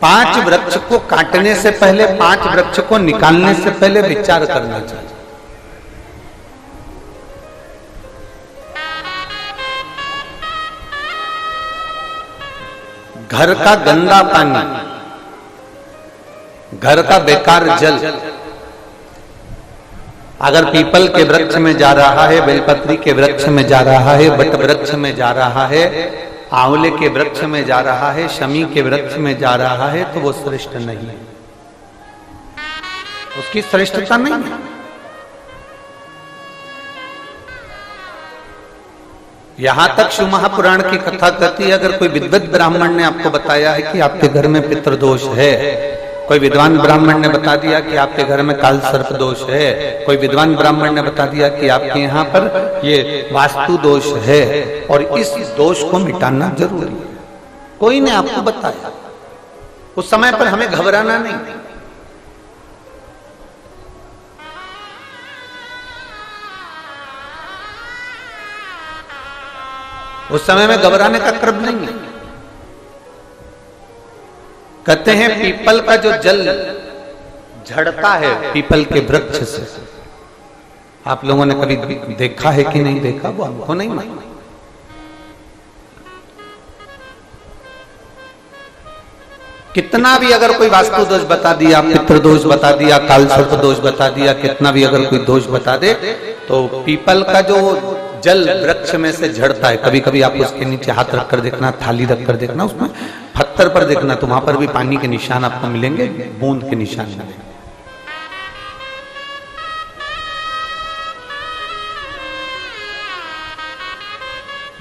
5 वृक्ष को काटने से पहले, 5 वृक्ष को निकालने से पहले विचार करना चाहिए। घर का गंदा पानी, घर का बेकार जल अगर पीपल के वृक्ष में जा रहा है, बेलपत्री के वृक्ष में जा रहा है, बट वृक्ष में जा रहा है, आंवले के वृक्ष में जा रहा है, शमी के वृक्ष में जा रहा है, तो वो श्रेष्ठ नहीं है, उसकी श्रेष्ठता नहीं है। यहां तक शिव महापुराण की कथा कहती है, अगर कोई विद्वत ब्राह्मण ने आपको बताया है कि आपके घर में पितृदोष है, कोई विद्वान ब्राह्मण ने बता दिया कि आपके घर में काल सर्प दोष है, कोई विद्वान ब्राह्मण ने बता दिया कि आपके यहाँ पर ये वास्तु दोष है और इस दोष को मिटाना जरूरी है, कोई ने आपको बताया, उस समय पर हमें घबराना नहीं। उस समय में घबराने का क्रम नहीं है। कहते हैं पीपल का जो जल झड़ता है पीपल के वृक्ष से, आप लोगों ने कभी देखा है कि नहीं देखा, वो हमको नहीं मालूम। कितना भी अगर कोई वास्तु दोष बता दिया, पितृदोष बता दिया, काल सर्प दोष बता दिया, कितना भी अगर कोई दोष बता दे, तो पीपल का जो जल वृक्ष में से झड़ता है, कभी कभी आप उसके नीचे हाथ रखकर देखना, थाली रखकर देखना, उसमें पत्थर पर देखना, तो वहां पर भी पानी के निशान आपको मिलेंगे, बूंद के निशान मिलेंगे।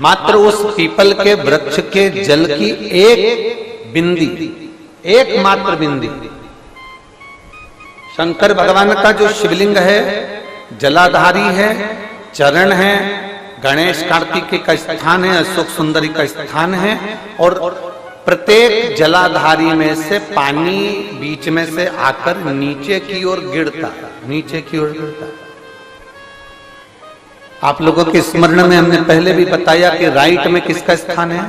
मात्र उस पीपल के वृक्ष के जल की एक बिंदी, एकमात्र बिंदी, शंकर भगवान का जो शिवलिंग है जलाधारी है, चरण है, गणेश कार्तिकेय का स्थान है, अशोक सुंदरी का स्थान है, और प्रत्येक जलाधारी में से पानी बीच में से आकर नीचे की ओर गिरता, नीचे की ओर गिरता। आप लोगों के स्मरण में हमने पहले भी बताया कि राइट में किसका स्थान है,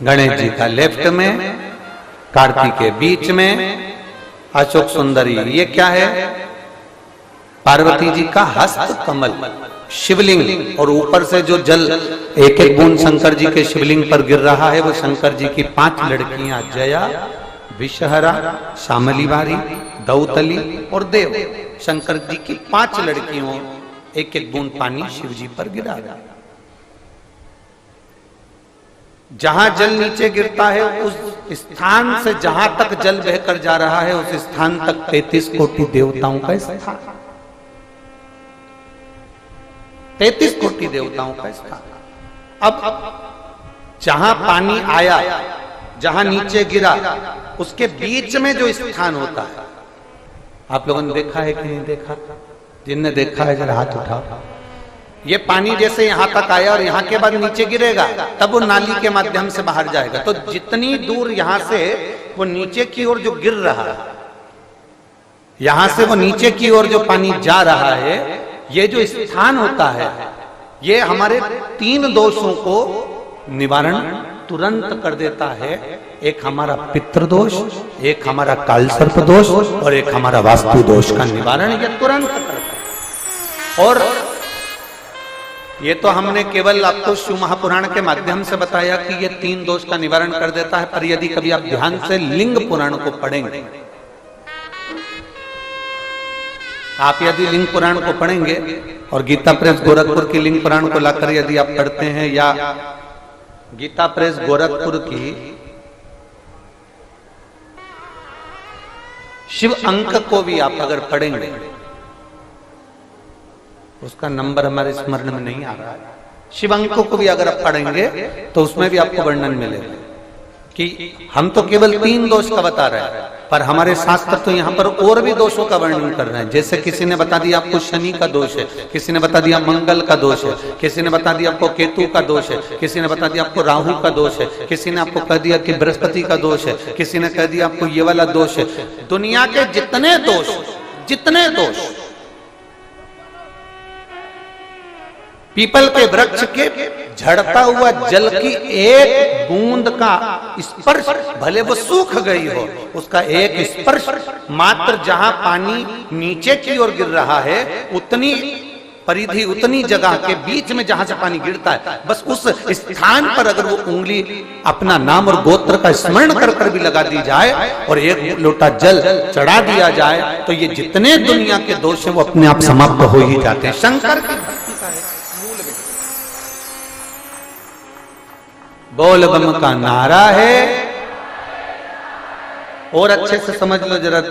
गणेश जी का, लेफ्ट में कार्तिकेय, बीच में अशोक सुंदरी, ये क्या है, पार्वती जी का हस्त कमल शिवलिंग, और ऊपर से जो जल एक एक बूंद शंकर जी के शिवलिंग पर गिर रहा है, वो शंकर जी की 5 लड़कियां जया, विषहरा, शामलीवारी, दौतली और देव, शंकर जी की 5 लड़कियों एक एक बूंद पानी शिव जी पर गिरा। जहां जल नीचे गिरता है उस स्थान से जहां तक जल बहकर जा रहा है, उस स्थान तक 33 कोटि देवताओं का स्थान, 33 कोटि देवताओं का स्थान। अब जहां पानी आया, जहां नीचे गिरा, उसके बीच में जो स्थान होता है, आप लोगों ने देखा है कि नहीं देखा? जिनने देखा है जरा हाथ उठाओ। ये पानी जैसे यहां तक आया और यहां के बाद नीचे गिरेगा, तब वो नाली के माध्यम से बाहर जाएगा, तो जितनी दूर यहां से वो नीचे की ओर जो गिर रहा है, यहां से वो नीचे की ओर जो पानी जा रहा है, ये जो स्थान होता है, ये हमारे 3 दोषों को निवारण तुरंत कर देता है। एक हमारा पितृदोष, एक हमारा कालसर्प दोष और एक हमारा वास्तु दोष का निवारण ये तुरंत करता है। और ये तो हमने केवल आपको शिव महापुराण के माध्यम से बताया कि ये 3 दोष का निवारण कर देता है, पर यदि कभी आप ध्यान से लिंग पुराण को पढ़ेंगे, आप यदि लिंग पुराण को पढ़ेंगे और गीता प्रेस गोरखपुर की लिंग पुराण को लाकर यदि आप पढ़ते हैं, या गीता प्रेस गोरखपुर की शिव अंक को भी आप अगर पढ़ेंगे, उसका नंबर हमारे स्मरण में नहीं आ रहा है, शिव अंक को भी अगर आप पढ़ेंगे तो उसमें भी आपको वर्णन मिलेगा कि हम तो केवल 3 दोष का बता रहे हैं, पर हमारे शास्त्र तो यहाँ पर और भी दोषों का वर्णन कर रहे हैं। जैसे किसी ने बता दिया आपको शनि का दोष है, किसी ने बता दिया मंगल का दोष है, किसी ने बता दिया आपको केतु का दोष है, किसी ने बता दिया आपको राहु का दोष है, किसी ने आपको कह दिया कि बृहस्पति का दोष है, किसी ने कह दिया आपको ये वाला दोष है। दुनिया के जितने दोष पीपल के वृक्ष के झड़ता हुआ जल की एक बूंद का स्पर्श, भले वो सूख गई हो, उसका एक स्पर्श मात्र जहां पानी नीचे की ओर गिर रहा है उतनी परिधि, उतनी जगह के बीच में जहां से पानी गिरता है, बस उस स्थान पर अगर वो उंगली अपना नाम और गोत्र का स्मरण कर कर भी लगा दी जाए और एक लोटा जल चढ़ा दिया जाए तो ये जितने दुनिया के दोष हैं वो अपने आप समाप्त हो ही जाते हैं। शंकर की भक्ति का है मूल में बोल बम का नारा है। और अच्छे से समझ लो, जरा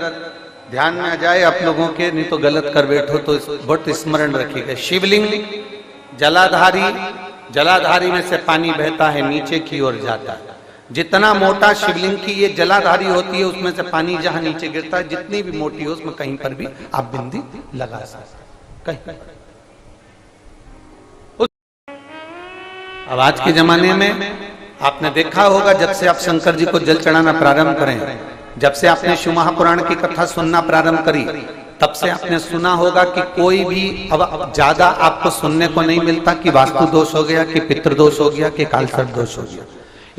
ध्यान में आ जाए आप लोगों के, नहीं तो गलत कर बैठो तो बहुत स्मरण रखिएगा। शिवलिंग जलाधारी, जलाधारी में से पानी बहता है नीचे की ओर जाता है। जितना मोटा शिवलिंग की ये जलाधारी होती है उसमें से पानी जहां नीचे गिरता है, जितनी भी मोटी हो उसमें कहीं पर भी आप बिंदी लगा सकते कहीं। अब आज के जमाने में आपने देखा होगा, जब से आप शंकर जी को जल चढ़ाना प्रारंभ करें, जब से आपने शिव महापुराण की कथा सुनना प्रारंभ करी, तब से आपने सुना होगा कि कोई भी अब ज्यादा आपको सुनने को नहीं मिलता कि वास्तु दोष हो गया, कि पितृदोष हो गया, कि कालसर्प दोष हो गया।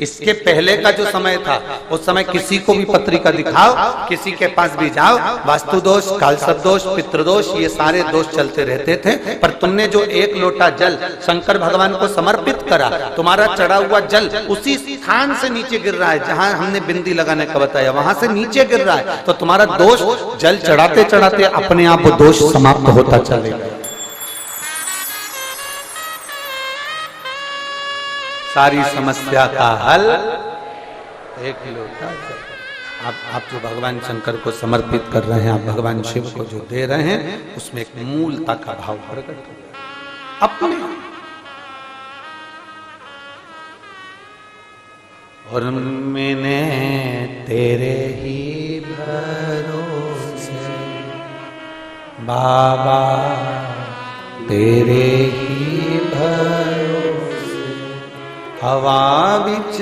इसके पहले का जो समय था, उस समय किसी को भी पत्रिका दिखाओ, किसी के पास भी जाओ, वास्तु दोष, कालसर्प दोष, पितृदोष, ये सारे दोष चलते रहते थे। पर तुमने जो एक लोटा जल शंकर भगवान को समर्पित करा, तुम्हारा चढ़ा हुआ जल उसी स्थान से नीचे गिर रहा है जहां हमने बिंदी लगाने का बताया, वहां से नीचे गिर रहा है, तो तुम्हारा दोष जल चढ़ाते चढ़ाते अपने आप वो दोष समाप्त होता चलेगा। सारी समस्या का हल एक लोटा जल। आप जो भगवान शंकर को समर्पित कर रहे हैं, आप भगवान शिव को जो दे रहे हैं, उसमें एक मूलता का भाव प्रकट हो अपने। और मैंने तेरे ही भरोसे बाबा, तेरे ही भरोसे हवा बिच